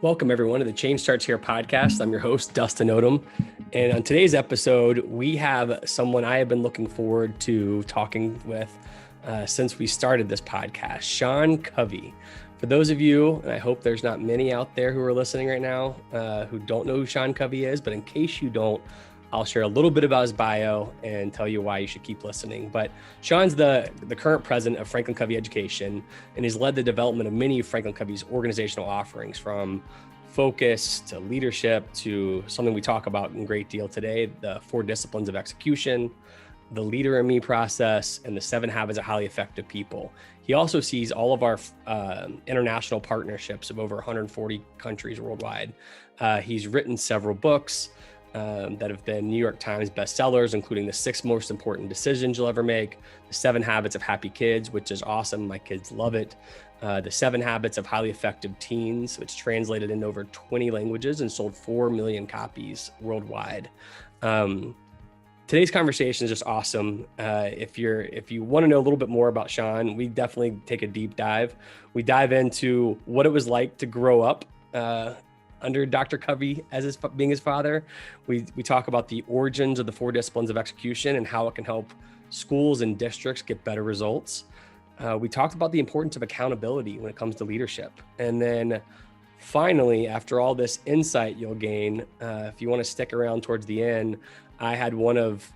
Welcome, everyone, to the Change Starts Here podcast. I'm your host, Dustin Odham. And on today's episode, we have someone I have been looking forward to talking with since we started this podcast, Sean Covey. For those of you, and I hope there's not many out there who are listening right now who don't know who Sean Covey is, but in case you don't, I'll share a little bit about his bio and tell you why you should keep listening. But Sean's the current president of Franklin Covey Education, and he's led the development of many of Franklin Covey's organizational offerings, from focus to leadership to something we talk about in great deal today, the 4 disciplines of execution, the Leader in Me process, and the 7 habits of highly effective people. He also sees all of our international partnerships of over 140 countries worldwide. He's written several books that have been New York Times bestsellers, including the 6 most important decisions you'll ever make, the 7 habits of happy kids, which is awesome. My kids love it. The 7 habits of highly effective teens, which translated into over 20 languages and sold 4 million copies worldwide. Today's conversation is just awesome. If you want to know a little bit more about Sean, we definitely take a deep dive. We dive into what it was like to grow up under Dr. Covey as being his father. We talk about the origins of the 4 disciplines of execution and how it can help schools and districts get better results. We talked about the importance of accountability when it comes to leadership. And then finally, after all this insight you'll gain, if you want to stick around towards the end, I had one of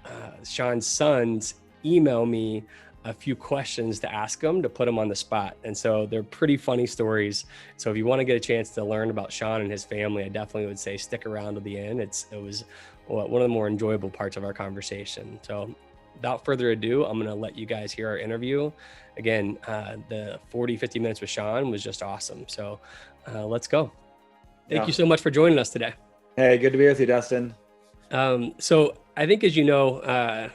Sean's sons email me a few questions to ask him to put him on the spot. And so they're pretty funny stories. So if you want to get a chance to learn about Sean and his family, I definitely would say stick around to the end. It was one of the more enjoyable parts of our conversation. So without further ado, I'm going to let you guys hear our interview. Again, the 50 minutes with Sean was just awesome. So let's go. Thank you so much for joining us today. Hey, good to be with you, Dustin. So I think, as you know,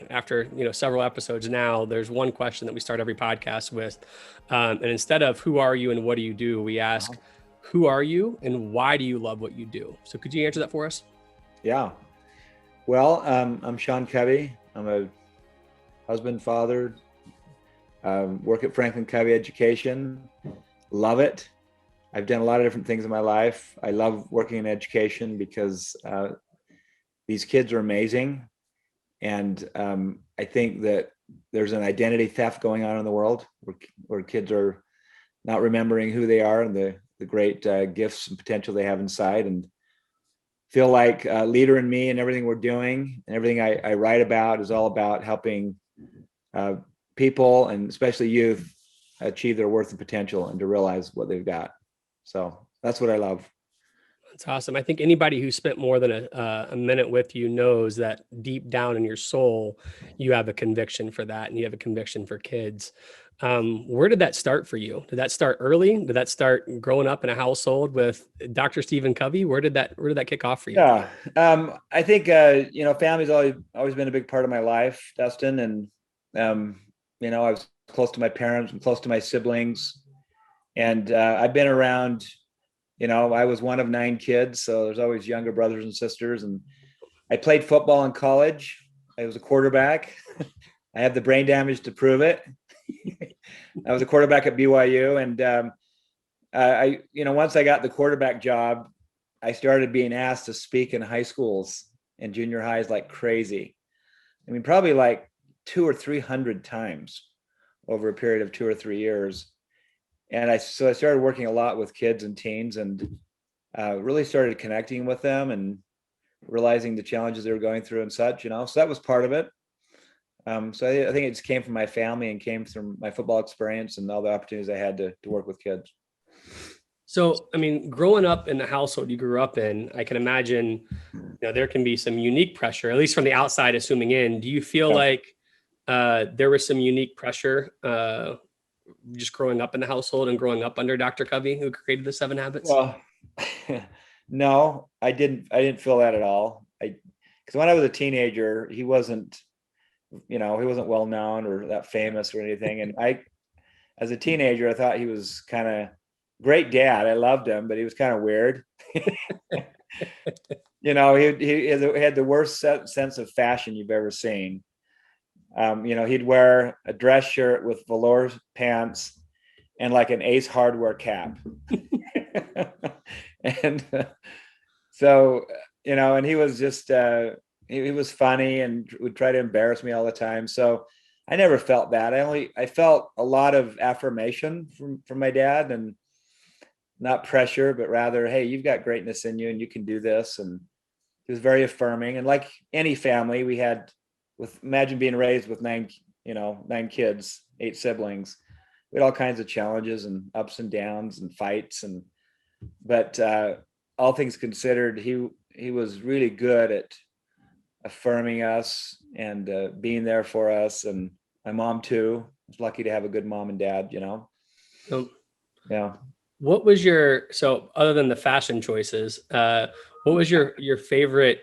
after several episodes now, there's one question that we start every podcast with. And instead of who are you and what do you do, we ask, who are you and why do you love what you do? So could you answer that for us? Yeah. Well, I'm Sean Covey. I'm a husband, father, work at Franklin Covey Education. Love it. I've done a lot of different things in my life. I love working in education because these kids are amazing. And I think that there's an identity theft going on in the world where kids are not remembering who they are and the great gifts and potential they have inside, and feel like Leader in Me and everything we're doing and everything I write about is all about helping people, and especially youth, achieve their worth and potential and to realize what they've got. So that's what I love. That's awesome. I think anybody who spent more than a minute with you knows that deep down in your soul, you have a conviction for that, and you have a conviction for kids. Where did that start for you? Did that start early? Did that start growing up in a household with Dr. Stephen Covey? Where did that kick off for you? Yeah, I think family's always been a big part of my life, Dustin, and I was close to my parents and close to my siblings, and I've been around. I was one of 9 kids, so there's always younger brothers and sisters. And I played football in college. I was a quarterback. I have the brain damage to prove it. I was a quarterback at BYU. And once I got the quarterback job, I started being asked to speak in high schools and junior highs like crazy. I mean, probably like 200 or 300 times over a period of 2 or 3 years. And I started working a lot with kids and teens, and really started connecting with them and realizing the challenges they were going through and such, so that was part of it. So I think it just came from my family and came from my football experience and all the opportunities I had to work with kids. So, I mean, growing up in the household you grew up in, I can imagine, there can be some unique pressure, at least from the outside, assuming in. Do you feel like there was some unique pressure just growing up in the household and growing up under Dr. Covey, who created the 7 habits? Well, no, I didn't feel that at all. Because when I was a teenager, he wasn't well known or that famous or anything. And as a teenager, I thought he was kind of great dad. I loved him, but he was kind of weird. He had the worst sense of fashion you've ever seen. He'd wear a dress shirt with velour pants and like an Ace Hardware cap. And so, and he was just, he was funny and would try to embarrass me all the time. So I never felt that. I felt a lot of affirmation from my dad, and not pressure, but rather, hey, you've got greatness in you and you can do this. And he was very affirming. And like any family we had, imagine being raised with nine kids, 8 siblings. We had all kinds of challenges and ups and downs and fights. But all things considered, he was really good at affirming us and being there for us. And my mom too. I was lucky to have a good mom and dad, Yeah. What was so other than the fashion choices, what was your favorite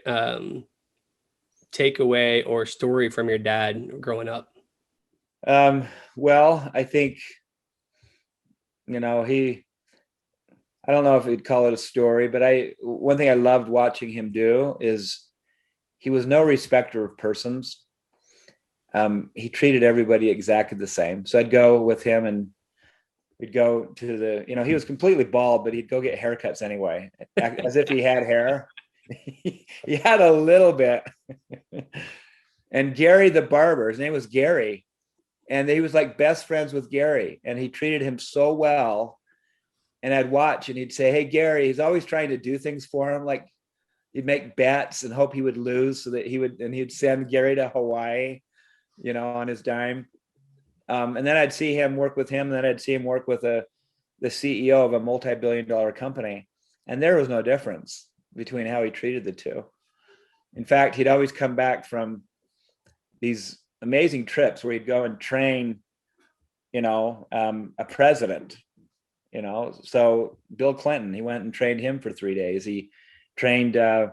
takeaway or story from your dad growing up? Well, I think, I don't know if we'd call it a story, but one thing I loved watching him do is he was no respecter of persons. He treated everybody exactly the same. So I'd go with him and we'd go to he was completely bald, but he'd go get haircuts anyway, as if he had hair. He had a little bit. And Gary, the barber, his name was Gary. And he was like best friends with Gary. And he treated him so well. And I'd watch and he'd say, hey, Gary, he's always trying to do things for him. Like he'd make bets and hope he would lose so that he'd send Gary to Hawaii, on his dime. And then I'd see him work with him. And then I'd see him work with the CEO of a multi-billion-dollar company. And there was no difference between how he treated the two. In fact, he'd always come back from these amazing trips where he'd go and train, a president, So Bill Clinton, he went and trained him for 3 days. He trained the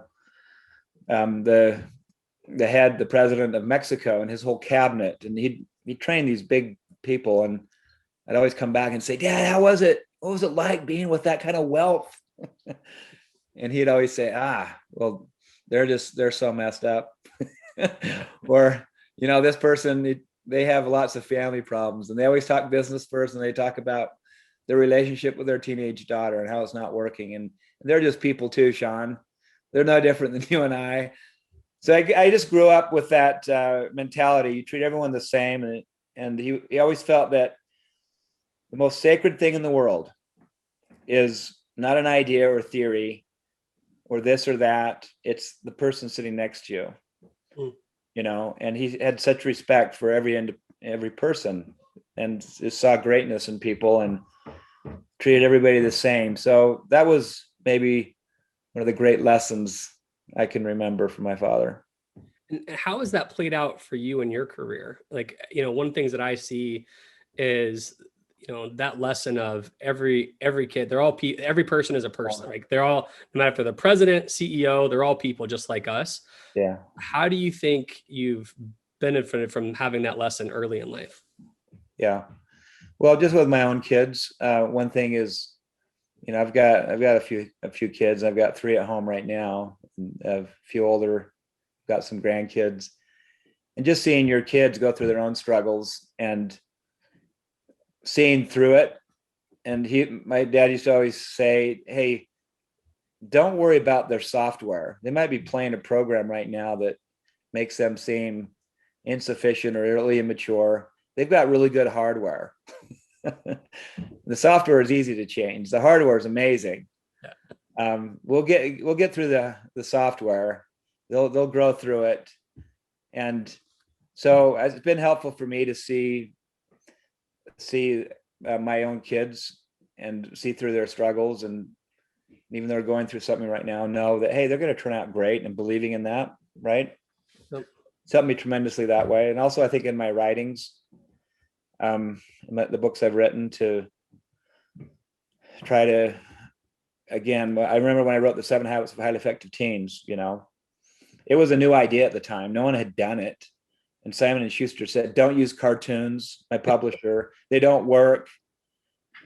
president of Mexico and his whole cabinet. And he'd train these big people. And I'd always come back and say, Dad, how was it? What was it like being with that kind of wealth? And he'd always say, well, they're so messed up. Or, this person, they have lots of family problems, and they always talk business first, and they talk about their relationship with their teenage daughter and how it's not working. And they're just people too, Sean. They're no different than you and I. So I just grew up with that mentality. You treat everyone the same. And he always felt that the most sacred thing in the world is not an idea or theory or this or that. It's the person sitting next to you. And he had such respect for every person and saw greatness in people and treated everybody the same. So that was maybe one of the great lessons I can remember from my father. And how has that played out for you in your career? Like, one of the things that I see is, that lesson of every kid, they're all every person is a person. Like they're all, no matter if they're the president, CEO, they're all people just like us. Yeah. How do you think you've benefited from having that lesson early in life? Yeah. Well, just with my own kids, one thing is, I've got a few kids. I've got 3 at home right now, a few older, got some grandkids, and just seeing your kids go through their own struggles and seeing through it. And my dad used to always say, hey, don't worry about their software. They might be playing a program right now that makes them seem insufficient or really immature. They've got really good hardware. The software is easy to change. The hardware is amazing. We'll get through the software. They'll grow through it. And so it's been helpful for me to see my own kids and see through their struggles, and even though they're going through something right now, know that, hey, they're going to turn out great, and believing in that, right? Yep. It's helped me tremendously that way. And also I think in my writings, the books I've written, to try to, again, I remember when I wrote the 7 Habits of Highly Effective Teens, it was a new idea at the time. No one had done it. And Simon & Schuster said, don't use cartoons, my publisher, they don't work.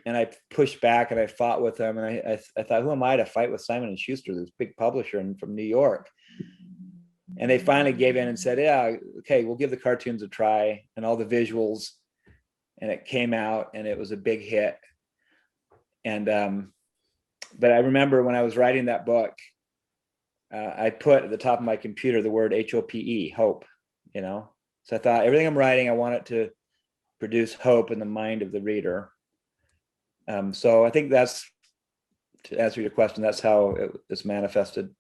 And I pushed back and I fought with them. And I thought, who am I to fight with Simon & Schuster, this big publisher from New York? And they finally gave in and said, yeah, okay, we'll give the cartoons a try and all the visuals. And it came out and it was a big hit. And But I remember when I was writing that book, I put at the top of my computer the word HOPE, hope, So I thought everything I'm writing, I want it to produce hope in the mind of the reader. So I think that's, to answer your question, that's how it's manifested.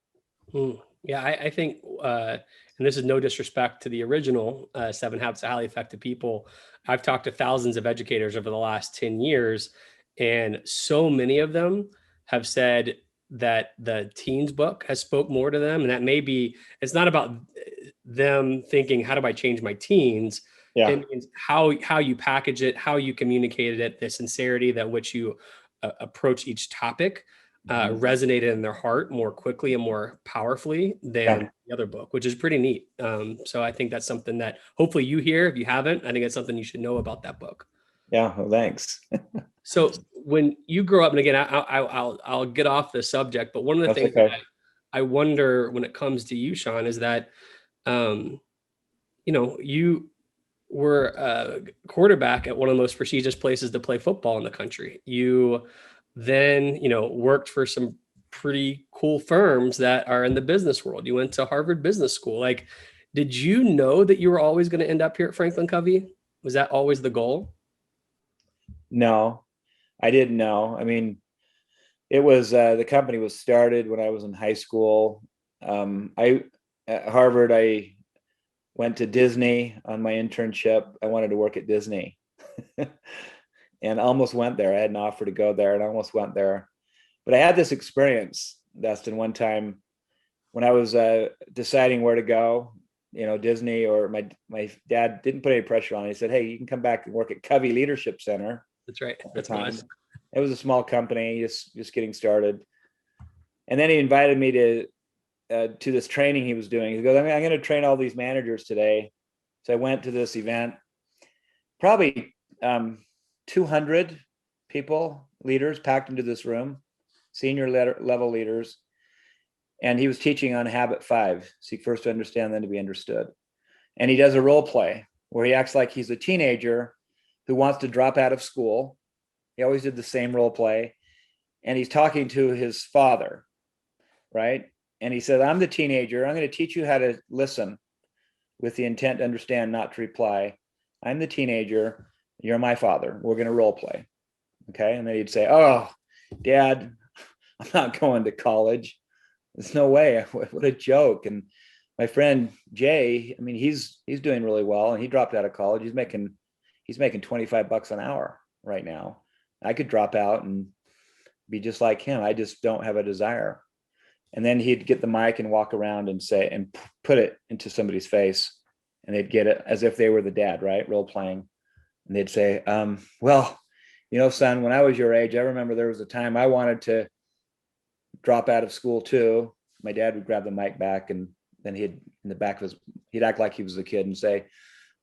Yeah, I think, and this is no disrespect to the original 7 Habits of Highly Effective People. I've talked to thousands of educators over the last 10 years, and so many of them have said that the teens book has spoke more to them. And that may be, it's not about them thinking, how do I change my teens? Yeah. It means how you package it, how you communicated it, the sincerity that which you approach each topic. Resonated in their heart more quickly and more powerfully than the other book, which is pretty neat. So I think that's something that hopefully you hear. If you haven't, I think it's something you should know about that book. Yeah, well, thanks. So when you grow up, and again, I'll get off the subject, but one of the things that I wonder when it comes to you, Sean, is that you were a quarterback at one of the most prestigious places to play football in the country. You then, worked for some pretty cool firms that are in the business world. You went to Harvard Business School. Like, did you know that you were always going to end up here at Franklin Covey? Was that always the goal? No, I didn't know. I mean, it was, the company was started when I was in high school. At Harvard, I went to Disney on my internship. I wanted to work at Disney. And almost went there. I had an offer to go there and I almost went there. But I had this experience, Dustin, one time when I was deciding where to go, Disney, or my dad didn't put any pressure on. He said, "Hey, you can come back and work at Covey Leadership Center." That's right. That's nice. It was a small company, just getting started. And then he invited me to this training he was doing. He goes, I'm going to train all these managers today. So I went to this event, probably 200 people, leaders packed into this room, senior level leaders. And he was teaching on habit 5. Seek first to understand, then to be understood. And he does a role play where he acts like he's a teenager who wants to drop out of school. He always did the same role play. And he's talking to his father, right? And he said, I'm the teenager. I'm going to teach you how to listen with the intent to understand, not to reply. I'm the teenager. You're my father. We're going to role play. Okay. And then he'd say, oh, Dad, I'm not going to college. There's no way. What a joke. And my friend Jay, I mean, he's doing really well, and he dropped out of college. He's making $25 an hour right now. I could drop out and be just like him. I just don't have a desire. And then he'd get the mic and walk around and say, and put it into somebody's face, and they'd get it as if they were the dad, right? Role playing. And they'd say, well, son, when I was your age, I remember there was a time I wanted to drop out of school too. My dad would grab the mic back, and then he'd act like he was a kid and say,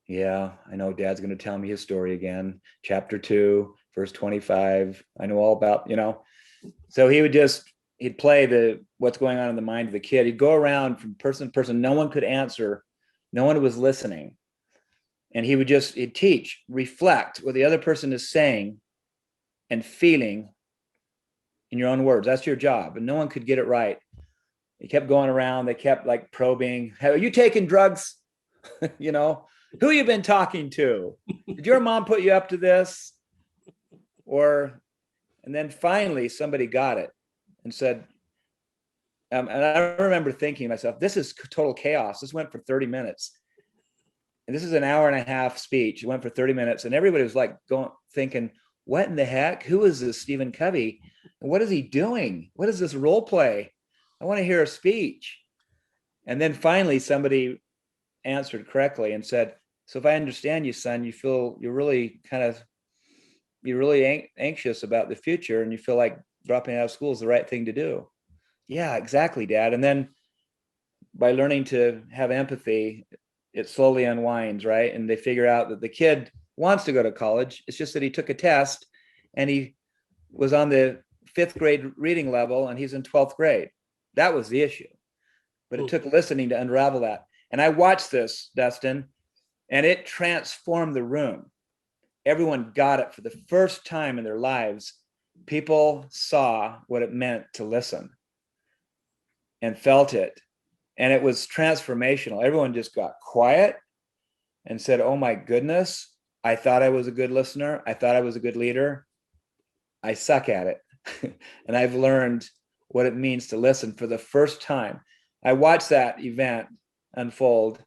yeah, I know Dad's going to tell me his story again. Chapter 2, verse 25. I know all about, So he'd play what's going on in the mind of the kid. He'd go around from person to person. No one could answer. No one was listening. And he'd teach, reflect what the other person is saying and feeling in your own words. That's your job. And no one could get it right. He kept going around. They kept like probing. Hey, are you taking drugs? Who you been talking to? Did your mom put you up to this? And then finally somebody got it and said, and I remember thinking to myself, this is total chaos. This went for 30 minutes. And this is an hour and a half speech. It went for 30 minutes. And everybody was like thinking, what in the heck? Who is this Stephen Covey? And what is he doing? What is this role play? I want to hear a speech. And then finally somebody answered correctly and said, so if I understand you, son, you feel you're really anxious about the future, and you feel like dropping out of school is the right thing to do. Yeah, exactly, Dad. And then by learning to have empathy, it slowly unwinds, right? And they figure out that the kid wants to go to college. It's just that he took a test and he was on the 5th grade reading level and he's in 12th grade. That was the issue. But it took listening to unravel that. And I watched this, Dustin, and it transformed the room. Everyone got it for the first time in their lives. people saw what it meant to listen and felt it. And it was transformational. Everyone just got quiet and said, oh my goodness, I thought I was a good listener. I thought I was a good leader. I suck at it. And I've learned what it means to listen for the first time. I watched that event unfold.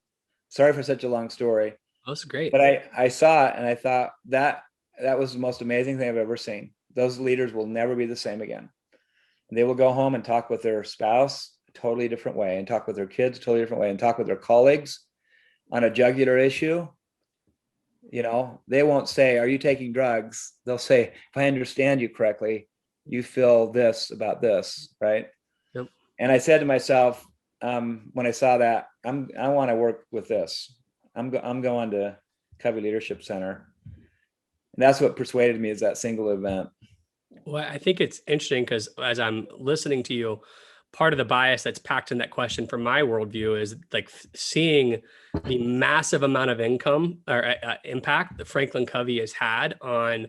Sorry for such a long story. That's great. But I saw it and I thought that was the most amazing thing I've ever seen. Those leaders will never be the same again. They will go home and talk with their spouse a totally different way, and talk with their kids a totally different way, and talk with their colleagues on a jugular issue. You know, they won't say, are you taking drugs? They'll say, if I understand you correctly, you feel this about this, right? Yep. And I said to myself, when I saw that, I want to work with this. I'm going to Covey Leadership Center. And that's what persuaded me, is that single event. Well, I think it's interesting because as I'm listening to you, part of the bias that's packed in that question from my worldview is like seeing the massive amount of income or impact that Franklin Covey has had on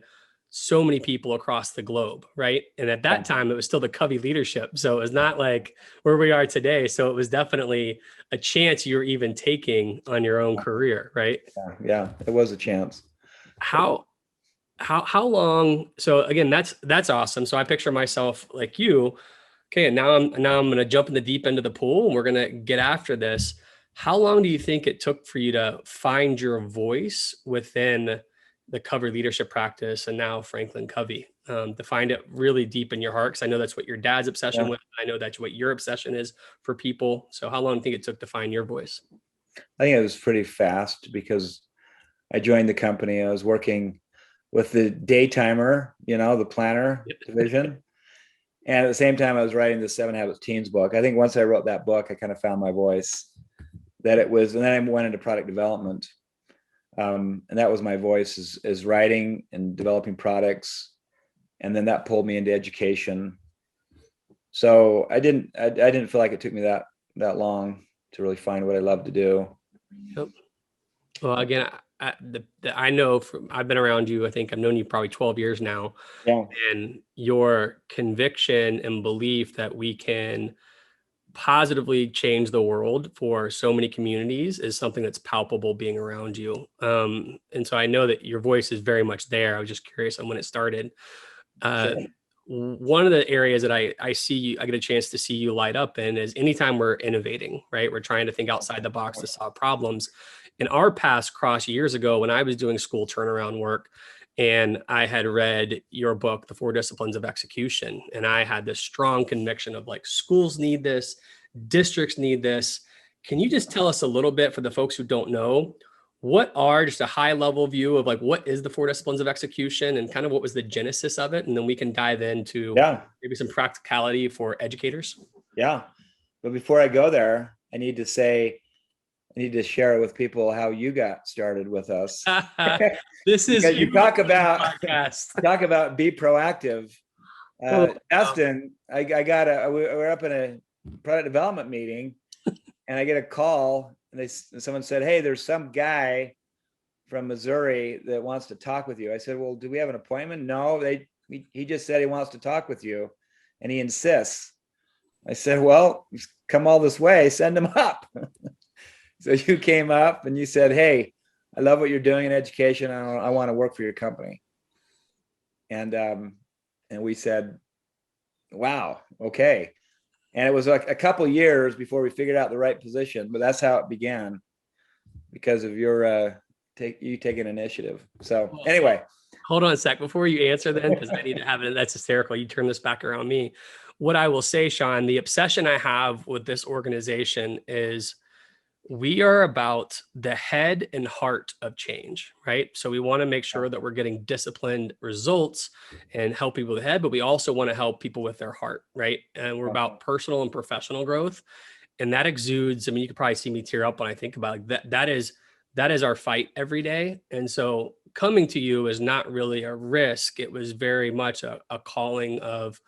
so many people across the globe, right? And at that time, it was still the Covey leadership. So it was not like where we are today. So it was definitely a chance you were even taking on your own career, right? Yeah, it was a chance. How long? So again, that's awesome. So I picture myself like you. Okay, and now I'm going to jump in the deep end of the pool and we're going to get after this. How long do you think it took for you to find your voice within the Covey leadership practice and now Franklin Covey, to find it really deep in your heart? Because I know that's what your dad's obsession with. I know that's what your obsession is for people. So how long do you think it took to find your voice? I think it was pretty fast, because I joined the company. I was working with the daytimer, the planner division. And at the same time, I was writing the 7 Habits Teens book. I think once I wrote that book, I kind of found my voice, and then I went into product development. And that was my voice, is writing and developing products. And then that pulled me into education. So I didn't feel like it took me that long to really find what I love to do. Yep. Well, again, I know I've been around you. I think I've known you probably 12 years now. Yeah. And your conviction and belief that we can positively change the world for so many communities is something that's palpable being around you. And so I know that your voice is very much there. I was just curious on when it started. Sure. One of the areas that I see you, I get a chance to see you light up in, is anytime we're innovating, right? We're trying to think outside the box to solve problems. In our paths crossed years ago when I was doing school turnaround work, and I had read your book, The 4 Disciplines of Execution. And I had this strong conviction of like, schools need this, districts need this. Can you just tell us a little bit, for the folks who don't know, what are just a high level view of like, what is the 4 Disciplines of Execution and kind of what was the genesis of it? And then we can dive into maybe some practicality for educators. Yeah. But before I go there, I need to share with people how you got started with us. This is you talk about be proactive. Dustin, we were up in a product development meeting, and I get a call, and someone said, hey, there's some guy from Missouri that wants to talk with you. I said, well, do we have an appointment? No, he just said he wants to talk with you, and he insists. I said, well, he's come all this way, send him up. So you came up and you said, hey, I love what you're doing in education. I want to work for your company. And we said, wow, okay. And it was like a couple of years before we figured out the right position, but that's how it began, because of your taking initiative. So anyway. Hold on a sec before you answer then, because I need to have it. That's hysterical. You turn this back around me. What I will say, Sean, the obsession I have with this organization is we are about the head and heart of change, right? So we want to make sure that we're getting disciplined results and help people with the head, but we also want to help people with their heart, right? And we're about personal and professional growth. And that exudes, I mean, you could probably see me tear up when I think about it. That is our fight every day. And so coming to you is not really a risk. It was very much a calling of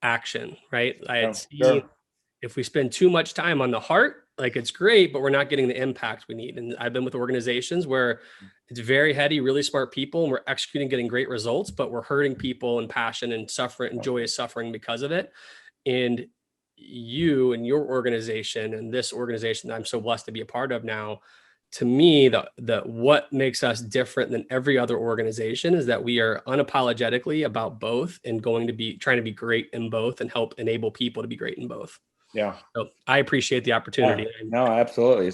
action, right? I had seen if we spend too much time on the heart, Like it's great, but we're not getting the impact we need. And I've been with organizations where it's very heady, really smart people, and we're executing, getting great results, but we're hurting people and passion and suffering and joy is suffering because of it. And you and your organization and this organization that I'm so blessed to be a part of now, to me, the what makes us different than every other organization is that we are unapologetically about both and trying to be great in both and help enable people to be great in both. Yeah. So I appreciate the opportunity. No, absolutely.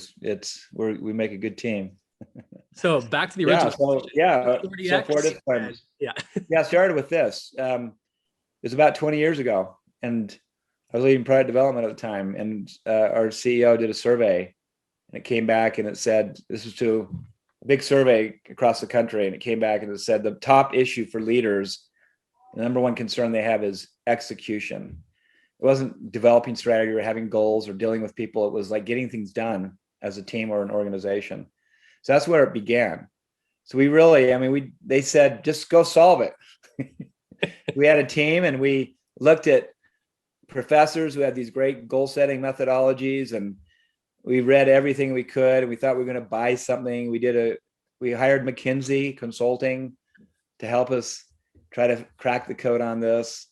We make a good team. So back to the original. So 4 disciplines. Yeah. I started with this. It was about 20 years ago, and I was leading product development at the time, and our CEO did a survey, and it came back and it said, this was to a big survey across the country, and it came back and it said the top issue for leaders, the number one concern they have is execution. It wasn't developing strategy or having goals or dealing with people. It was like getting things done as a team or an organization. So that's where it began. So they said, just go solve it. We had a team, and we looked at professors who had these great goal setting methodologies, and we read everything we could, and we thought we were going to buy something. We hired McKinsey Consulting to help us try to crack the code on this.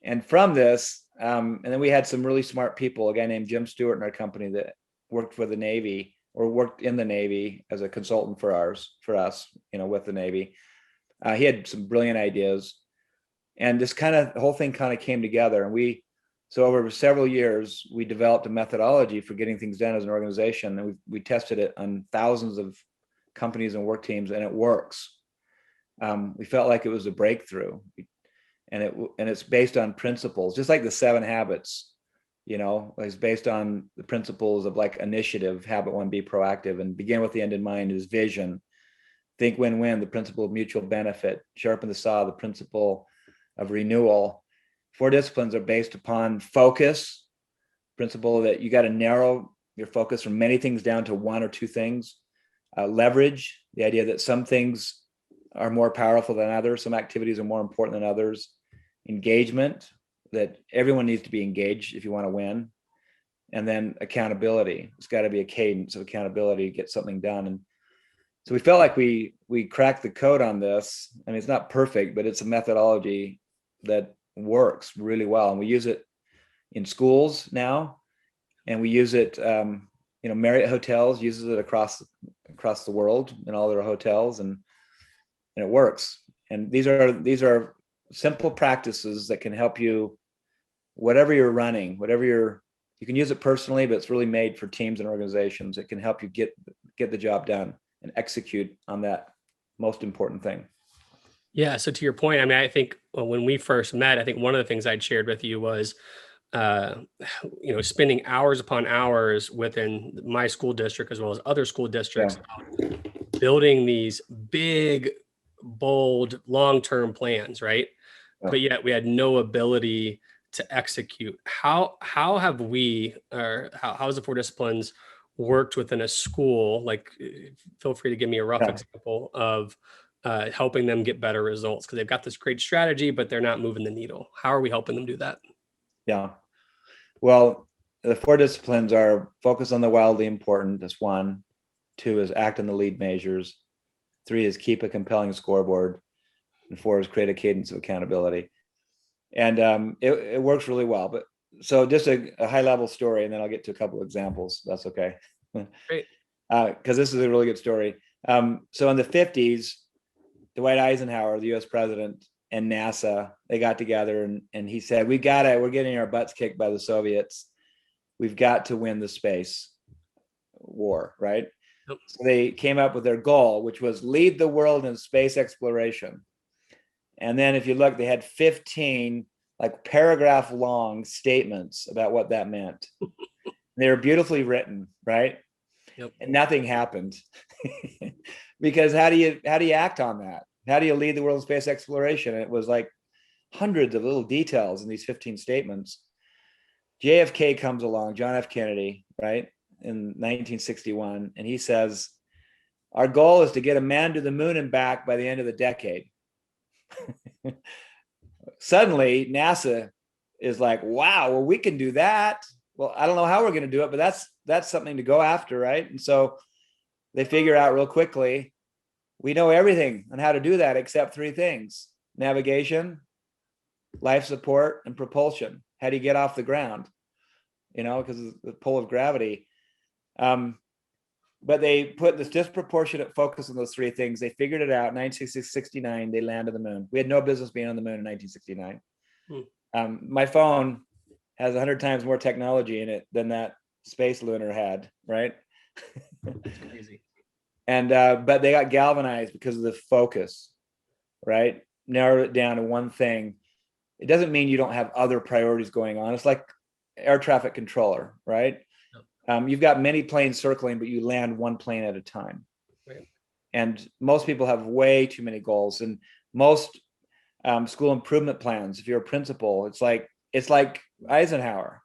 And from this, and then we had some really smart people, a guy named Jim Stewart in our company that worked for the Navy or worked in the Navy as a consultant for us, with the Navy. He had some brilliant ideas, and the whole thing kind of came together. And so over several years, we developed a methodology for getting things done as an organization. And we tested it on thousands of companies and work teams, and it works. We felt like it was a breakthrough. And it's based on principles, just like the 7 habits, it's based on the principles of like initiative, habit 1, be proactive, and begin with the end in mind is vision, think win-win, the principle of mutual benefit, sharpen the saw, the principle of renewal. 4 disciplines are based upon focus, principle that you got to narrow your focus from many things down to 1 or 2 things. Leverage, the idea that some things are more powerful than others, some activities are more important than others. Engagement, that everyone needs to be engaged if you want to win. And then accountability. It's got to be a cadence of accountability to get something done. And so we felt like we cracked the code on this. I mean, it's not perfect, but it's a methodology that works really well. And we use it in schools now, and we use it, Marriott Hotels uses it across the world in all their hotels, and it works. And these are simple practices that can help you, whatever you're running, you can use it personally, but it's really made for teams and organizations. It can help you get the job done and execute on that most important thing. Yeah. So to your point, I mean, I think when we first met, I think one of the things I'd shared with you was, spending hours upon hours within my school district as well as other school districts, building these big, bold, long-term plans, right? Yeah. But yet we had no ability to execute. How have we, or how has the 4 disciplines worked within a school? Like, feel free to give me a rough example of helping them get better results, because they've got this great strategy, but they're not moving the needle. How are we helping them do that? Yeah. Well, the 4 disciplines are focus on the wildly important. That's 1. 2 is act on the lead measures. 3 is keep a compelling scoreboard. And 4 is create a cadence of accountability. And it works really well. But so just a high level story, and then I'll get to a couple of examples. That's okay. Great. Because this is a really good story. So in the 50s, Dwight Eisenhower, the US president, and NASA, they got together and he said, we're getting our butts kicked by the Soviets. We've got to win the space war, right? Yep. So they came up with their goal, which was lead the world in space exploration. And then if you look, they had 15 like paragraph long statements about what that meant. They were beautifully written, right? Yep. And nothing happened. Because how do you act on that? How do you lead the world in space exploration? And it was like hundreds of little details in these 15 statements. JFK comes along, John F. Kennedy, right, in 1961, and he says, our goal is to get a man to the moon and back by the end of the decade. Suddenly, NASA is like, wow, well, we can do that. well, I don't know how we're going to do it, but that's something to go after, right? And so they figure out real quickly, we know everything on how to do that except three things: navigation, life support, and propulsion. How do you get off the ground? Because of the pull of gravity. But they put this disproportionate focus on those three things. They figured it out. 1969, they landed the moon. We had no business being on the moon in 1969. My phone has 100 times more technology in it than that space lunar had, right? That's crazy. And but they got galvanized because of the focus, right? Narrowed it down to one thing. It doesn't mean you don't have other priorities going on. It's like air traffic controller, right? You've got many planes circling, but you land one plane at a time. Right. And most people have way too many goals. And most school improvement plans, if you're a principal, it's like Eisenhower.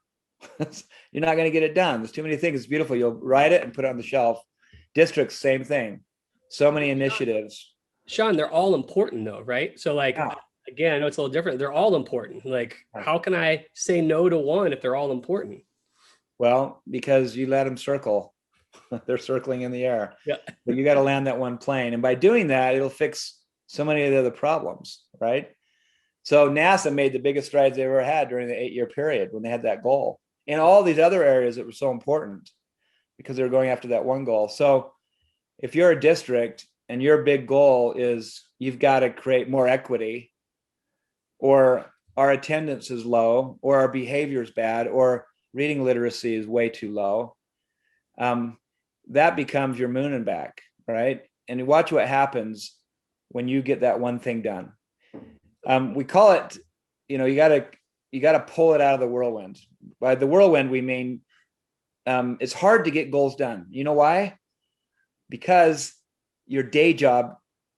You're not going to get it done. There's too many things. It's beautiful. You'll write it and put it on the shelf. Districts, same thing. So many initiatives. Sean, they're all important though, right? So again, I know it's a little different. They're all important. Like, how can I say no to one if they're all important? Well, because you let them circle. They're circling in the air. Yeah. But you got to land that one plane. And by doing that, it'll fix so many of the other problems, right? So NASA made the biggest strides they ever had during the 8-year period when they had that goal. In all these other areas that were so important because they were going after that one goal. So if you're a district and your big goal is you've got to create more equity, or our attendance is low, or our behavior is bad, or reading literacy is way too low, that becomes your moon and back, right? And you watch what happens when you get that one thing done. We call it, you got to pull it out of the whirlwind. By the whirlwind, we mean it's hard to get goals done. You know why? Because your day job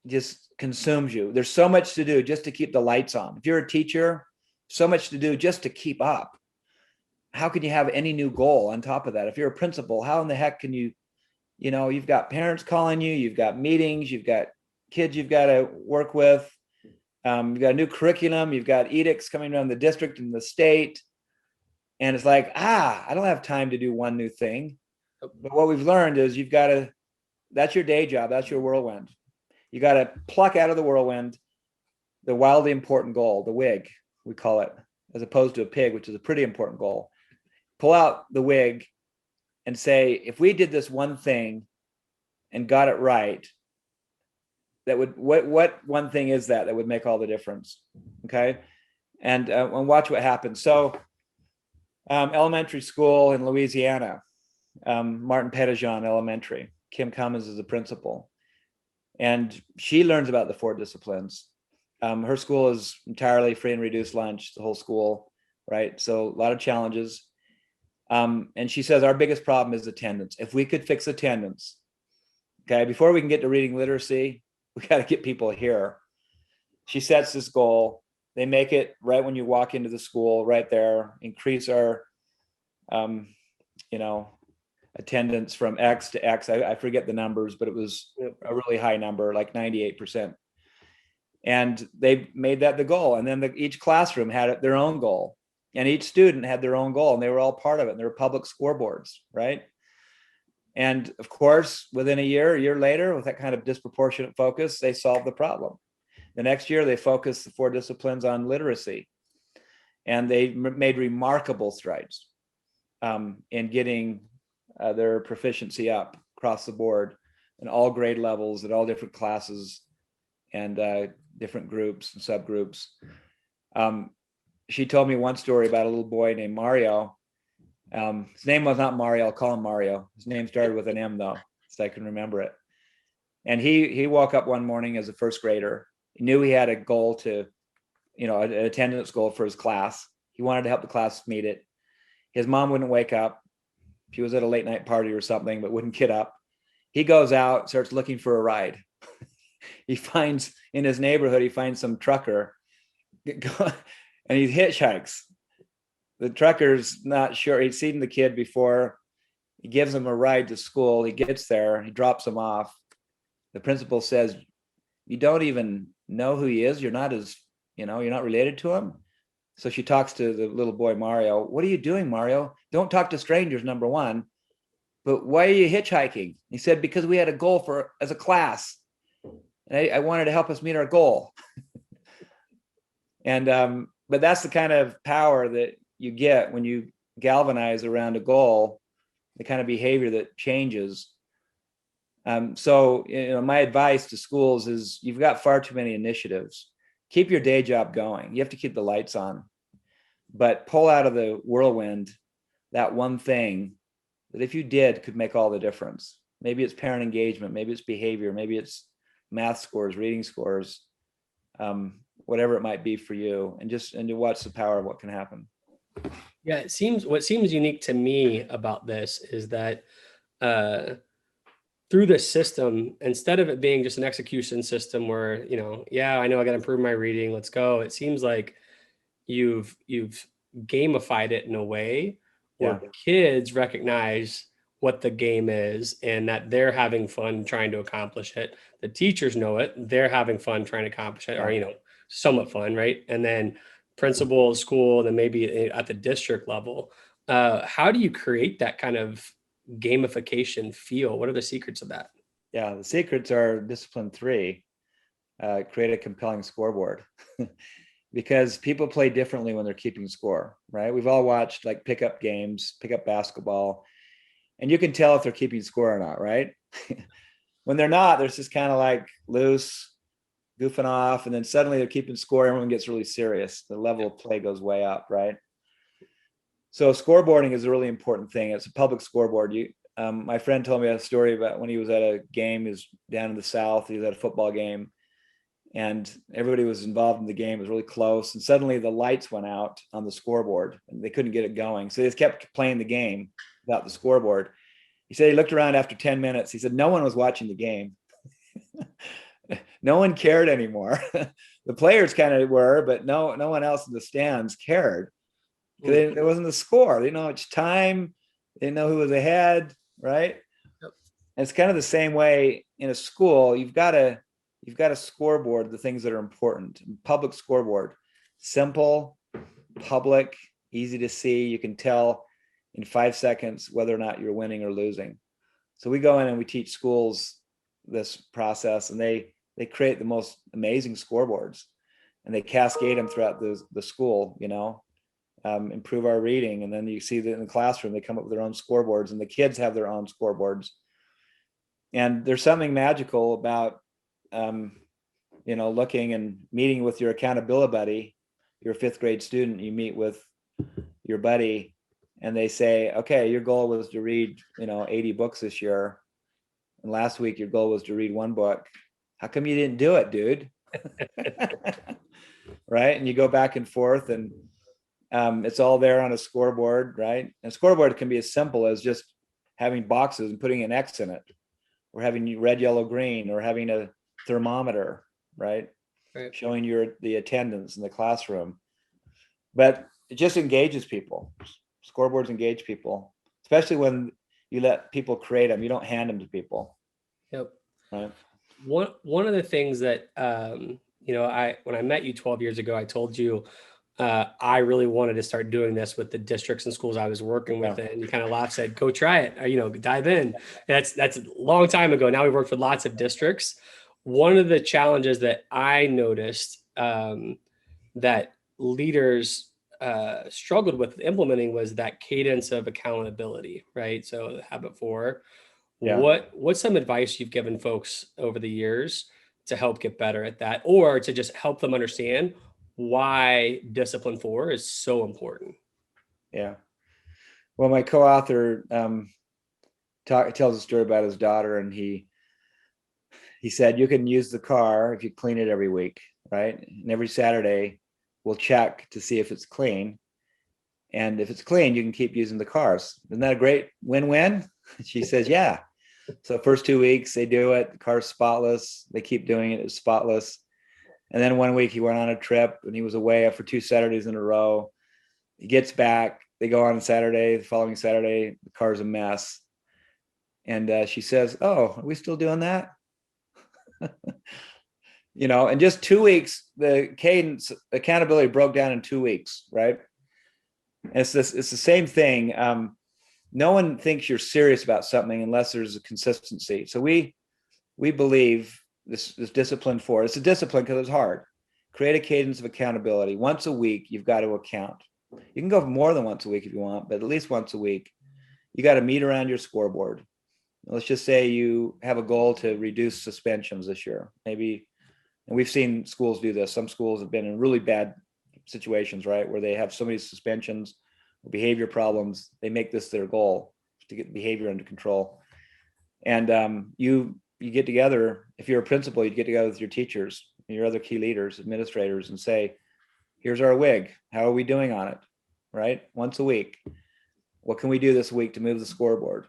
just consumes you. There's so much to do just to keep the lights on. If you're a teacher, so much to do just to keep up. How can you have any new goal on top of that? If you're a principal, how in the heck can you've got parents calling you, you've got meetings, you've got kids you've got to work with, you've got a new curriculum, you've got edicts coming around the district and the state. And it's like, I don't have time to do one new thing. But what we've learned is that's your day job, that's your whirlwind. You got to pluck out of the whirlwind the wildly important goal, the wig, we call it, as opposed to a pig, which is a pretty important goal. Pull out the wig and say, if we did this one thing and got it right, that would, what one thing is that would make all the difference? Okay. And watch what happens. So elementary school in Louisiana, Martin Petitjean Elementary, Kim Cummins is the principal. And she learns about the 4 disciplines. Her school is entirely free and reduced lunch, the whole school, right? So a lot of challenges. And she says, our biggest problem is attendance. If we could fix attendance, okay, before we can get to reading literacy, we got to get people here. She sets this goal. They make it right when you walk into the school, right there, increase our, attendance from X to X. I forget the numbers, but it was a really high number, like 98%. And they made that the goal. And then each classroom had their own goal, and each student had their own goal, and they were all part of it. And there were public scoreboards, right? And of course, within a year later, with that kind of disproportionate focus, they solved the problem. The next year, they focused the 4 disciplines on literacy, and they made remarkable strides in getting their proficiency up across the board in all grade levels, at all different classes and different groups and subgroups. She told me one story about a little boy named Mario. His name was not Mario. I'll call him Mario. His name started with an M though, so I can remember it. And he woke up one morning as a first grader. He knew he had a goal to, an attendance goal for his class. He wanted to help the class meet it. His mom wouldn't wake up. She was at a late night party or something, but wouldn't get up. He goes out, starts looking for a ride. He finds in his neighborhood, he finds some trucker and he hitchhikes. The trucker's not sure. He'd seen the kid before. He gives him a ride to school. He gets there. He drops him off. The principal says, you don't even know who he is. You're not you're not related to him. So she talks to the little boy, Mario. What are you doing, Mario? Don't talk to strangers, number one. But why are you hitchhiking? He said, because we had a goal as a class. And I wanted to help us meet our goal. And, but that's the kind of power that you get when you galvanize around a goal, the kind of behavior that changes. So, my advice to schools is you've got far too many initiatives. Keep your day job going. You have to keep the lights on, but pull out of the whirlwind that one thing that if you did could make all the difference. Maybe it's parent engagement, maybe it's behavior, maybe it's math scores, reading scores, whatever it might be for you, and to watch the power of what can happen. Yeah, what seems unique to me about this is that through this system, instead of it being just an execution system where, I know I got to improve my reading, let's go. It seems like you've gamified it in a way where kids recognize what the game is and that they're having fun trying to accomplish it. The teachers know it. They're having fun trying to accomplish it, or, somewhat fun, right? And then principal, school, and then maybe at the district level. How do you create that kind of gamification feel? What are the secrets of that? Yeah, the secrets are discipline 3, create a compelling scoreboard. Because people play differently when they're keeping score, right? We've all watched like pickup games, pickup basketball, and you can tell if they're keeping score or not, right? When they're not, they're just kind of like loose, goofing off, and then suddenly they're keeping score. Everyone gets really serious. The level of play goes way up, right? So scoreboarding is a really important thing. It's a public scoreboard. My friend told me a story about when he was at a game. He was down in the South. He was at a football game, and everybody was involved in the game. It was really close. And suddenly the lights went out on the scoreboard and they couldn't get it going. So they just kept playing the game without the scoreboard. He said he looked around after 10 minutes. He said no one was watching the game. No one cared anymore. The players kind of were, but no one else in the stands cared. There wasn't a score. They didn't know how much time. They didn't know who was ahead, right? Yep. And it's kind of the same way in a school. You've got a scoreboard, the things that are important. Public scoreboard, simple, public, easy to see. You can tell in 5 seconds whether or not you're winning or losing. So we go in and we teach schools this process, and they create the most amazing scoreboards, and they cascade them throughout the school, improve our reading. And then you see that in the classroom, they come up with their own scoreboards, and the kids have their own scoreboards. And there's something magical about looking and meeting with your accountability buddy. You're a 5th grade student, you meet with your buddy, and they say, okay, your goal was to read 80 books this year, and last week your goal was to read 1 book. How come you didn't do it, dude? Right? And you go back and forth, and it's all there on a scoreboard, right? And a scoreboard can be as simple as just having boxes and putting an X in it, or having red, yellow, green, or having a thermometer, right? Showing the attendance in the classroom. But it just engages people. Scoreboards engage people, especially when you let people create them. You don't hand them to people. Yep. Right. One of the things that when I met you 12 years ago, I told you I really wanted to start doing this with the districts and schools I was working with, and you kind of laughed, said, "Go try it, dive in." And that's a long time ago. Now we've worked with lots of districts. One of the challenges that I noticed that leaders struggled with implementing was that cadence of accountability, right? So habit 4. Yeah. What's some advice you've given folks over the years to help get better at that, or to just help them understand why discipline 4 is so important? Yeah. Well, my co-author tells a story about his daughter, and he said, you can use the car if you clean it every week, right? And every Saturday we'll check to see if it's clean. And if it's clean, you can keep using the cars. Isn't that a great win-win? She says, yeah. So first 2 weeks they do it, the car's spotless. They keep doing it, it's spotless. And then 1 week he went on a trip and he was away for 2 Saturdays in a row. He gets back, they go on Saturday, the following Saturday, the car's a mess. And she says, oh, are we still doing that? in just 2 weeks, the Cadence accountability broke down in 2 weeks, right? And it's the same thing. No one thinks you're serious about something unless there's a consistency. So we believe this discipline it's a discipline because it's hard. Create a cadence of accountability. Once a week, you've got to account. You can go more than once a week if you want, but at least once a week, you got to meet around your scoreboard. Let's just say you have a goal to reduce suspensions this year. Maybe, and we've seen schools do this. Some schools have been in really bad situations, right, where they have so many suspensions, behavior problems. They make this their goal to get behavior under control. And you get together. If you're a principal, you get together with your teachers and your other key leaders, administrators, and say, here's our WIG. How are we doing on it? Right? Once a week. What can we do this week to move the scoreboard?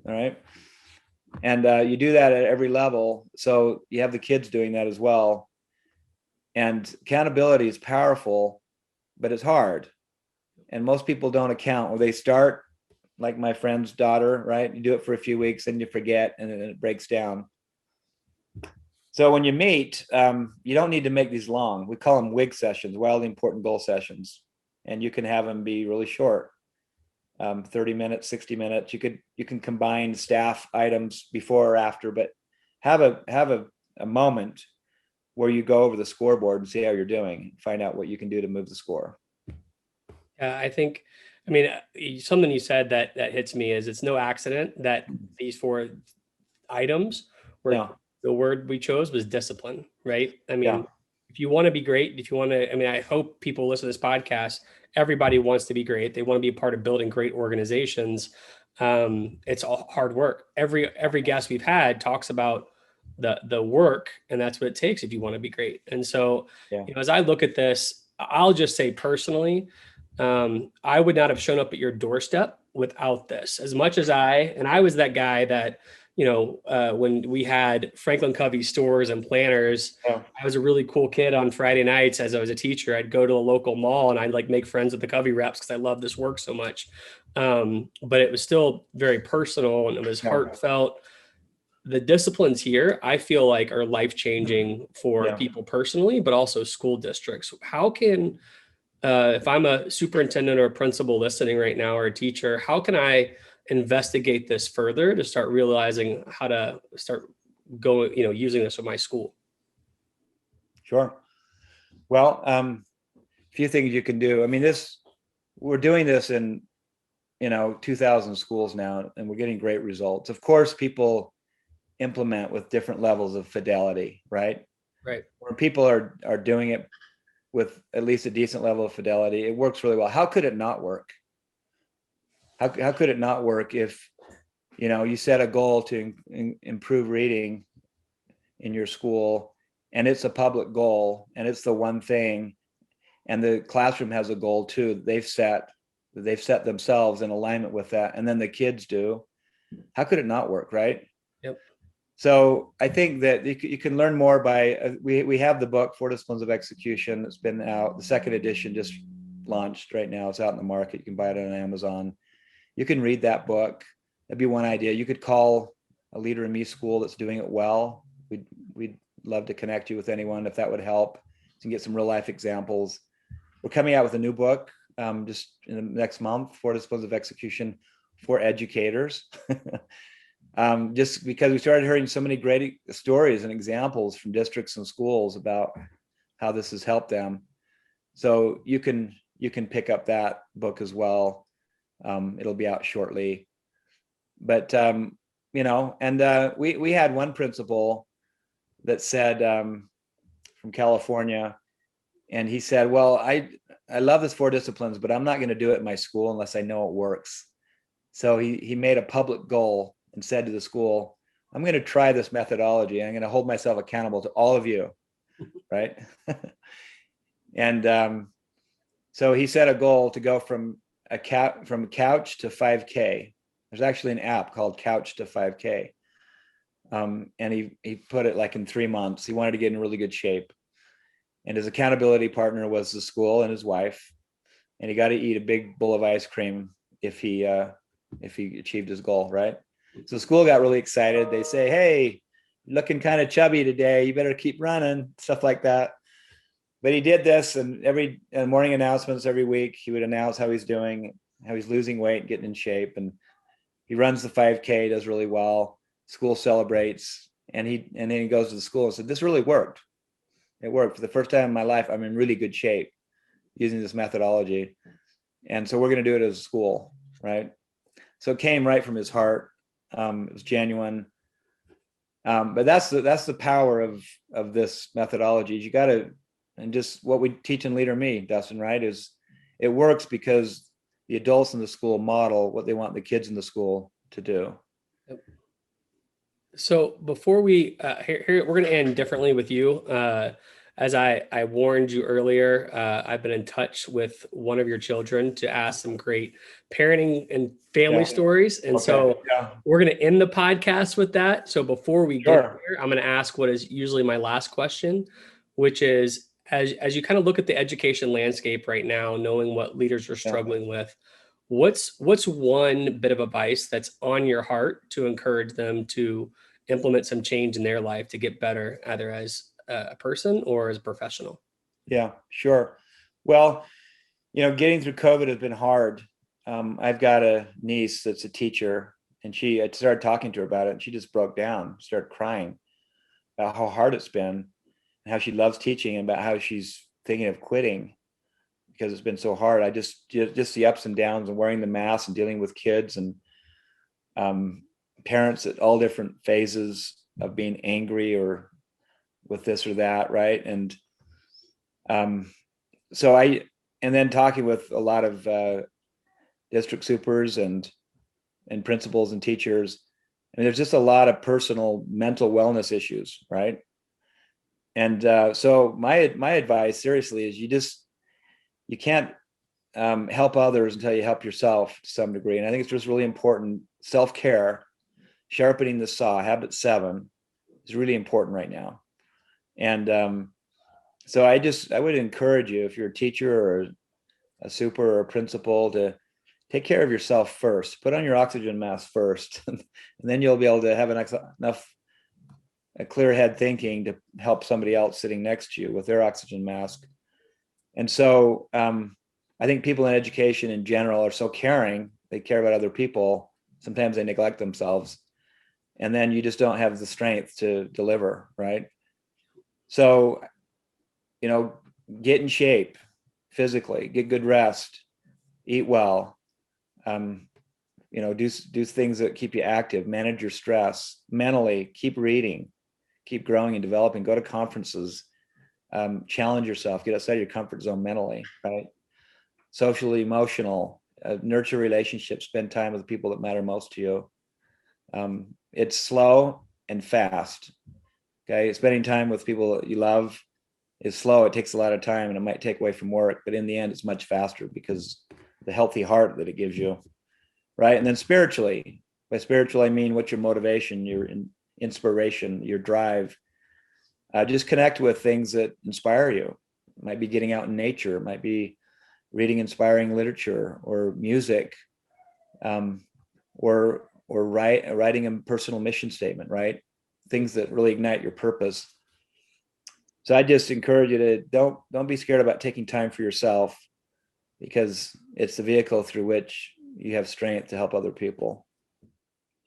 All right. And you do that at every level. So you have the kids doing that as well. And accountability is powerful, but it's hard. And most people don't account, or they start like my friend's daughter, right? You do it for a few weeks and you forget, and then it breaks down. So when you meet, you don't need to make these long. We call them WIG sessions, wildly important goal sessions. And you can have them be really short, 30 minutes, 60 minutes. You can combine staff items before or after, but have a moment where you go over the scoreboard and see how you're doing, find out what you can do to move the score. Something you said that hits me is it's no accident that these 4 items were the word we chose was discipline, right? If you want to be great, I hope people listen to this podcast. Everybody wants to be great. They want to be a part of building great organizations. It's all hard work. Every guest we've had talks about the work, and that's what it takes if you want to be great. And so, as I look at this, I'll just say personally, I would not have shown up at your doorstep without this. As much as I was that guy that, when we had FranklinCovey's stores and planners, I was a really cool kid on Friday nights. As I was a teacher, I'd go to a local mall and I'd like make friends with the Covey reps because I love this work so much. But it was still very personal and it was heartfelt. The disciplines here, I feel like, are life-changing for people personally, but also school districts. How can, if I'm a superintendent or a principal listening right now, or a teacher, how can I investigate this further to start realizing how to start going, using this with my school? Sure. Well, a few things you can do. We're doing this in, 2,000 schools now, and we're getting great results. Of course, people implement with different levels of fidelity, right? Right. When people are doing it with at least a decent level of fidelity, it works really well. How could it not work? How could it not work if, you set a goal to improve reading in your school, and it's a public goal, and it's the one thing, and the classroom has a goal too. They've set themselves in alignment with that, and then the kids do. How could it not work, right? Yep. So I think that you can learn more by, we have the book, 4 Disciplines of Execution. It's been out. The second edition just launched right now. It's out in the market. You can buy it on Amazon. You can read that book. That'd be one idea. You could call a Leader in Me school that's doing it well. We'd love to connect you with anyone if that would help. You can get some real life examples. We're coming out with a new book just in the next month, 4 Disciplines of Execution for educators. Just because we started hearing so many great stories and examples from districts and schools about how this has helped them. So you can pick up that book as well. It'll be out shortly. But we had one principal that said, from California, and he said, well, I love this 4 disciplines, but I'm not going to do it in my school unless I know it works. So he made a public goal and said to the school, I'm going to try this methodology. I'm going to hold myself accountable to all of you, right? And so he set a goal to go from couch to 5K. There's actually an app called Couch to 5K. And he put it like in 3 months. He wanted to get in really good shape. And his accountability partner was the school and his wife. And he got to eat a big bowl of ice cream if he achieved his goal, right? So the school got really excited. They say, hey, looking kind of chubby today. You better keep running," stuff like that. But he did this, and every morning announcements every week, he would announce how he's doing, how he's losing weight, getting in shape. And he runs the 5K, does really well. School celebrates, and then he goes to the school and said, "This really worked. It worked. For the first time in my life, I'm in really good shape using this methodology. And so we're going to do it as a school," right? So it came right from his heart. It was genuine. But that's the power of this methodology. You got to, and just what we teach in Leader Me, Dustin, right, is it works because the adults in the school model what they want the kids in the school to do. So before we here we're going to end differently with you. As I warned you earlier, I've been in touch with one of your children to ask some great parenting and family stories. And so we're going to end the podcast with that. So before we get there, I'm going to ask what is usually my last question, which is, as you kind of look at the education landscape right now, knowing what leaders are struggling with, what's one bit of advice that's on your heart to encourage them to implement some change in their life to get better, either as a person or as a professional? Yeah, sure. Well, getting through COVID has been hard. I've got a niece that's a teacher, and I started talking to her about it, and she just broke down, started crying about how hard it's been and how she loves teaching, and about how she's thinking of quitting because it's been so hard. I just the ups and downs and wearing the mask and dealing with kids and parents at all different phases of being angry or with this or that, right? And then talking with a lot of district supers and principals and teachers. I mean, there's just a lot of personal mental wellness issues, right? And so my advice, seriously, is you can't help others until you help yourself to some degree. And I think it's just really important. Self-care, sharpening the saw, habit 7, is really important right now. And so I would encourage you, if you're a teacher or a super or a principal, to take care of yourself first. Put on your oxygen mask first, and then you'll be able to have a clear head thinking to help somebody else sitting next to you with their oxygen mask. And so I think people in education in general are so caring. They care about other people. Sometimes they neglect themselves. And then you just don't have the strength to deliver, right? So, get in shape physically, get good rest, eat well, do things that keep you active, manage your stress, mentally, keep reading, keep growing and developing, go to conferences, challenge yourself, get outside your comfort zone mentally, right? Socially, emotional, nurture relationships, spend time with the people that matter most to you. It's slow and fast. Okay, spending time with people that you love is slow. It takes a lot of time, and it might take away from work, but in the end, it's much faster because the healthy heart that it gives you, right? And then spiritually, by spiritual, I mean, what's your motivation, your inspiration, your drive? Just connect with things that inspire you. It might be getting out in nature. It might be reading inspiring literature or music, or writing a personal mission statement, right? Things that really ignite your purpose. So I just encourage you to don't be scared about taking time for yourself, because it's the vehicle through which you have strength to help other people.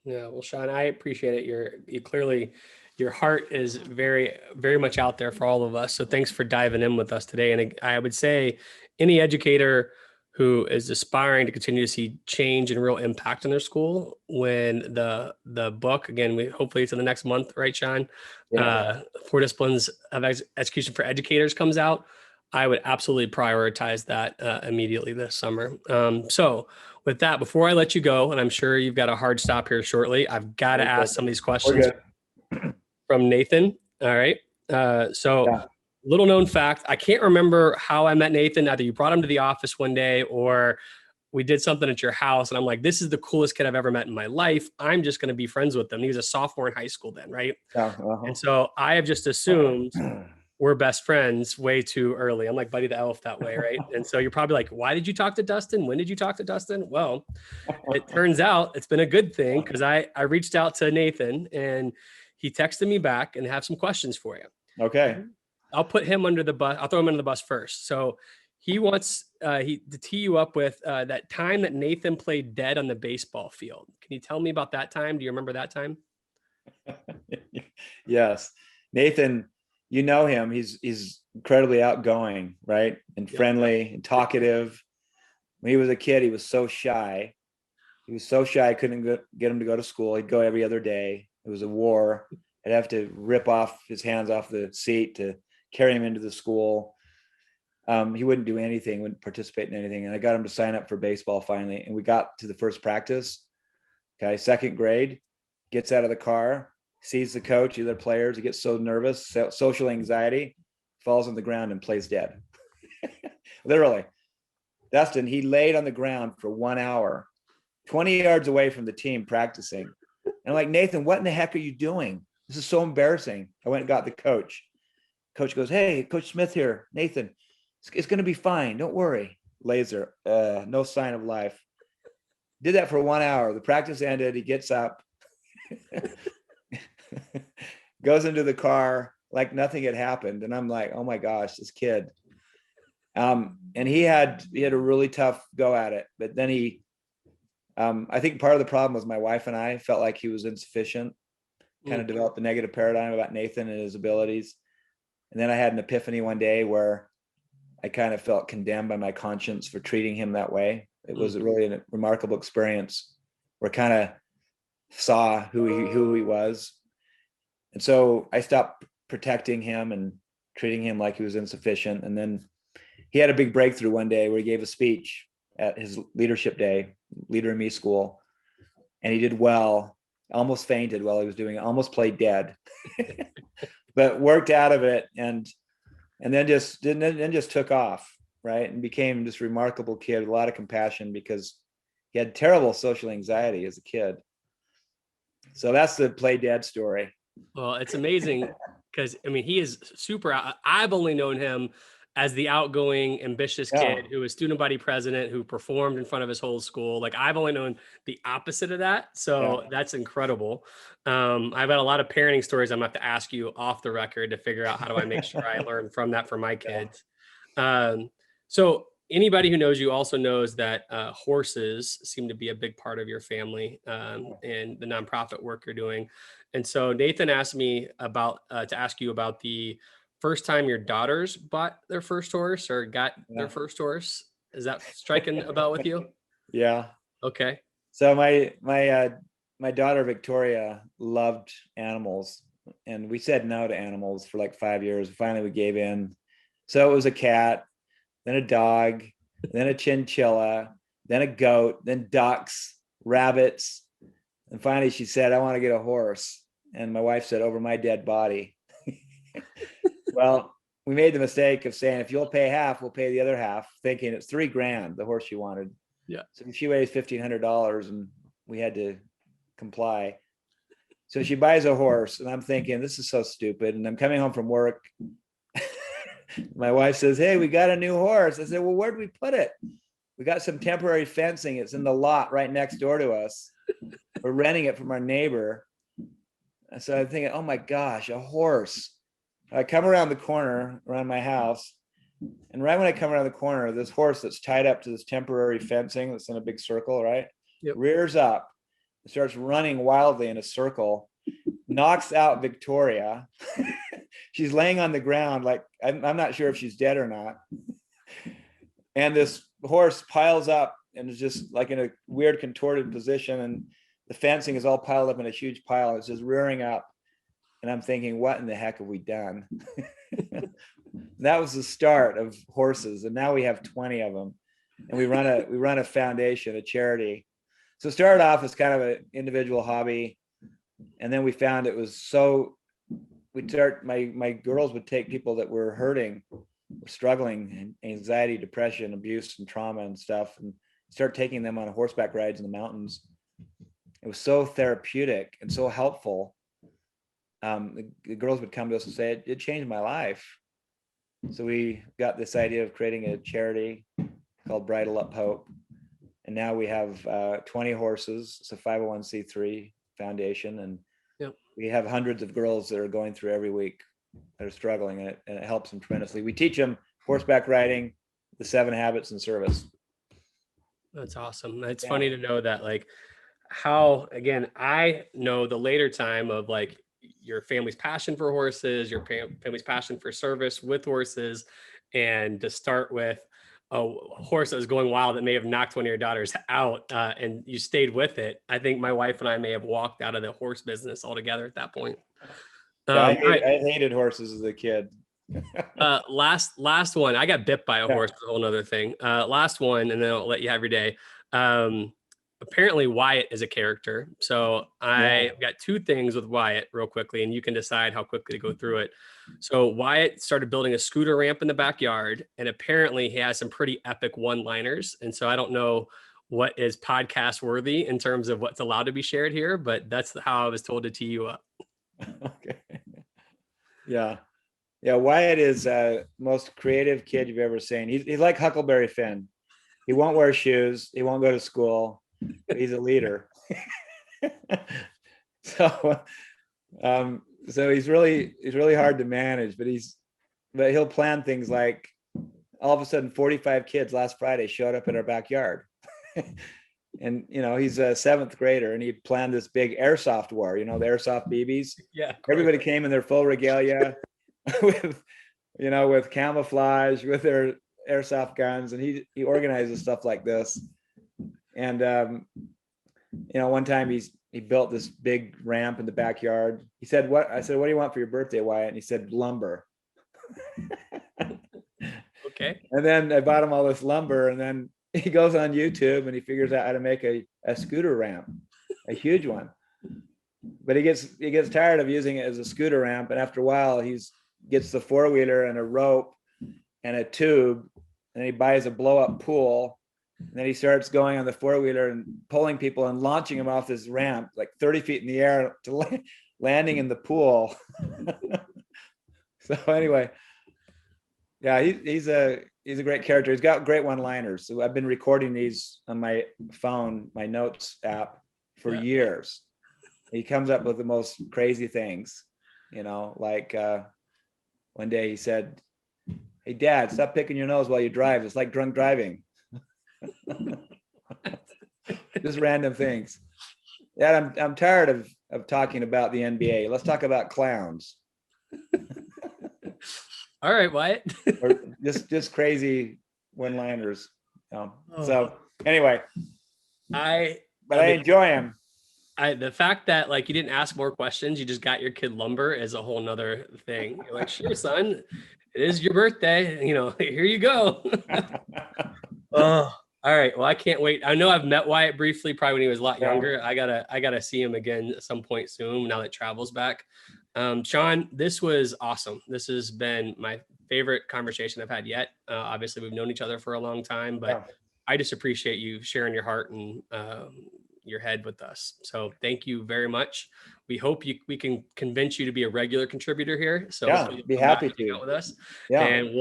Yeah, well, Sean, I appreciate it. You clearly, your heart is very, very much out there for all of us. So thanks for diving in with us today. And I would say any educator who is aspiring to continue to see change and real impact in their school, when the book, again, hopefully it's in the next month, right, Sean? Yeah. 4 Disciplines of Execution for Educators comes out, I would absolutely prioritize that immediately this summer. So with that, before I let you go, and I'm sure you've got a hard stop here shortly, I've got to ask some of these questions from Nathan. All right. Little known fact, I can't remember how I met Nathan. Either you brought him to the office one day or we did something at your house, and I'm like, this is the coolest kid I've ever met in my life. I'm just going to be friends with him. He was a sophomore in high school then, right? And so I have just assumed we're best friends way too early. I'm like Buddy the Elf that way, right? And so you're probably like, why did you talk to Dustin? When did you talk to Dustin? Well, it turns out it's been a good thing, because I reached out to Nathan, and he texted me back and have some questions for you. Okay. I'll put him under the bus. I'll throw him under the bus first. So he wants to tee you up with that time that Nathan played dead on the baseball field. Can you tell me about that time? Do you remember that time? Yes. Nathan, you know him. He's incredibly outgoing, right? And friendly and talkative. When he was a kid, he was so shy. He was so shy, I couldn't get him to go to school. He'd go every other day. It was a war. I'd have to rip off his hands off the seat to carry him into the school. He wouldn't do anything, wouldn't participate in anything. And I got him to sign up for baseball finally. And we got to the first practice. Okay, second grade, gets out of the car, sees the coach, the other players. He gets so nervous, social anxiety, falls on the ground and plays dead. Literally. Dustin, he laid on the ground for 1 hour, 20 yards away from the team practicing. And I'm like, Nathan, what in the heck are you doing? This is so embarrassing. I went and got the coach. Coach goes, hey, Coach Smith here. Nathan, it's going to be fine. Don't worry. Laser, no sign of life. Did that for 1 hour. The practice ended. He gets up, goes into the car like nothing had happened. And I'm like, oh my gosh, this kid. And he had a really tough go at it. But then I think part of the problem was my wife and I felt like he was insufficient, kind of developed a negative paradigm about Nathan and his abilities. And then I had an epiphany one day where I kind of felt condemned by my conscience for treating him that way. It was really a remarkable experience where I kind of saw who he was. And so I stopped protecting him and treating him like he was insufficient. And then he had a big breakthrough one day where he gave a speech at his leadership day, Leader in Me school. And he did well, almost fainted while he was doing it, almost played dead, but worked out of it. And then just took off, right? And became this remarkable kid with a lot of compassion because he had terrible social anxiety as a kid. So that's the play dead story. Well, it's amazing because, I mean, he is super, I've only known him as the outgoing, ambitious kid who was student body president, who performed in front of his whole school. Like, I've only known the opposite of that. So that's incredible. I've got a lot of parenting stories I'm gonna have to ask you off the record to figure out how do I make sure I learn from that for my kids. So anybody who knows you also knows that horses seem to be a big part of your family and the nonprofit work you're doing. And so Nathan asked me about to ask you about the first time your daughters bought their first horse or got their first horse. Is that striking a bell with you? Yeah. Okay. So my daughter Victoria loved animals, and we said no to animals for like 5 years. Finally, we gave in. So it was a cat, then a dog, then a chinchilla, then a goat, then ducks, rabbits, and finally she said, "I want to get a horse." And my wife said, "Over my dead body." Well, we made the mistake of saying, if you'll pay half, we'll pay the other half, thinking it's $3,000, the horse she wanted. Yeah. So she weighs $1,500 and we had to comply. So she buys a horse and I'm thinking, this is so stupid. And I'm coming home from work. My wife says, "Hey, we got a new horse." I said, "Well, where'd we put it?" "We got some temporary fencing. It's in the lot right next door to us. We're renting it from our neighbor." And so I'm thinking, oh my gosh, a horse. I come around the corner around my house, and right when I come around the corner, this horse that's tied up to this temporary fencing that's in a big circle, right? Yep. Rears up, starts running wildly in a circle, knocks out Victoria. She's laying on the ground, like I'm not sure if she's dead or not. And this horse piles up and is just like in a weird contorted position, and the fencing is all piled up in a huge pile. It's just rearing up. And I'm thinking, what in the heck have we done? That was the start of horses. And now we have 20 of them. And we run a foundation, a charity. So it started off as kind of an individual hobby. And then we found it was so, my girls would take people that were hurting, struggling, anxiety, depression, abuse, and trauma and stuff, and start taking them on horseback rides in the mountains. It was so therapeutic and so helpful. The girls would come to us and say, it changed my life. So we got this idea of creating a charity called Bridle Up Hope. And now we have 20 horses. It's a 501c3 foundation. And we have hundreds of girls that are going through every week that are struggling, and it helps them tremendously. We teach them horseback riding, the 7 habits, and service. That's awesome. It's funny to know that, like, how, again, I know the later time of like your family's passion for horses, your family's passion for service with horses, and to start with a horse that was going wild that may have knocked one of your daughters out, and you stayed with it. I think my wife and I may have walked out of the horse business altogether at that point. I hated horses as a kid. Last one. I got bit by a horse, a whole nother thing. Last one, and then I'll let you have your day. Apparently Wyatt is a character. So I got 2 things with Wyatt real quickly, and you can decide how quickly to go through it. So Wyatt started building a scooter ramp in the backyard, and apparently he has some pretty epic one-liners. And so I don't know what is podcast worthy in terms of what's allowed to be shared here, but that's how I was told to tee you up. Okay. Yeah. Wyatt is most creative kid you've ever seen. He's like Huckleberry Finn. He won't wear shoes. He won't go to school. But he's a leader. So he's really hard to manage, but he'll plan things like, all of a sudden 45 kids last Friday showed up in our backyard. And he's a 7th grader, and he planned this big airsoft war, the airsoft BBs. Yeah. Everybody came in their full regalia with camouflage, with their airsoft guns, and he organizes stuff like this. And one time he built this big ramp in the backyard. He said, "What?" I said, "What do you want for your birthday, Wyatt?" And he said, "Lumber." Okay. And then I bought him all this lumber, and then he goes on YouTube and he figures out how to make a scooter ramp, a huge one. But he gets tired of using it as a scooter ramp, and after a while gets the 4-wheeler and a rope and a tube, and he buys a blow-up pool. And then he starts going on the 4-wheeler and pulling people and launching them off this ramp like 30 feet in the air to landing in the pool. So anyway, he's a great character. He's got great one-liners. So I've been recording these on my phone, my notes app, for years. He comes up with the most crazy things, like one day he said, "Hey Dad, stop picking your nose while you drive. It's like drunk driving." Just random things. Dad, I'm tired of talking about the NBA. Let's talk about clowns. All right, Wyatt. Or just crazy one-liners. So anyway, I enjoy him. The fact that like you didn't ask more questions, you just got your kid lumber is a whole nother thing. You're like, "Sure, son, it is your birthday. Here you go." Oh, all right. Well, I can't wait. I know I've met Wyatt briefly, probably when he was a lot younger. I gotta see him again at some point soon now that travel's back. Sean, this was awesome. This has been my favorite conversation I've had yet. Obviously, we've known each other for a long time, but I just appreciate you sharing your heart and your head with us. So thank you very much. We hope we can convince you to be a regular contributor here. So be happy to with us. Yeah. And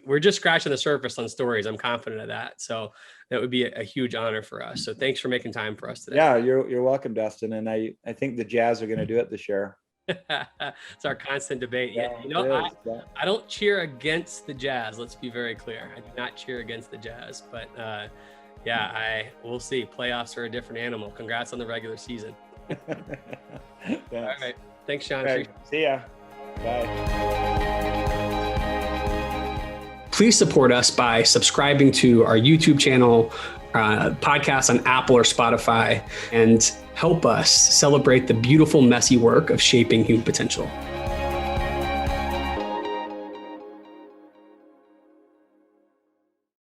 we're just scratching the surface on stories. I'm confident of that. So that would be a huge honor for us. So thanks for making time for us today. Yeah, you're welcome, Dustin. And I think the Jazz are going to do it this year. It's our constant debate. I don't cheer against the Jazz. Let's be very clear. I do not cheer against the Jazz, but we'll see. Playoffs are a different animal. Congrats on the regular season. All right. Thanks, Sean. Right. See ya. Bye. Please support us by subscribing to our YouTube channel, podcast on Apple or Spotify, and help us celebrate the beautiful, messy work of shaping human potential.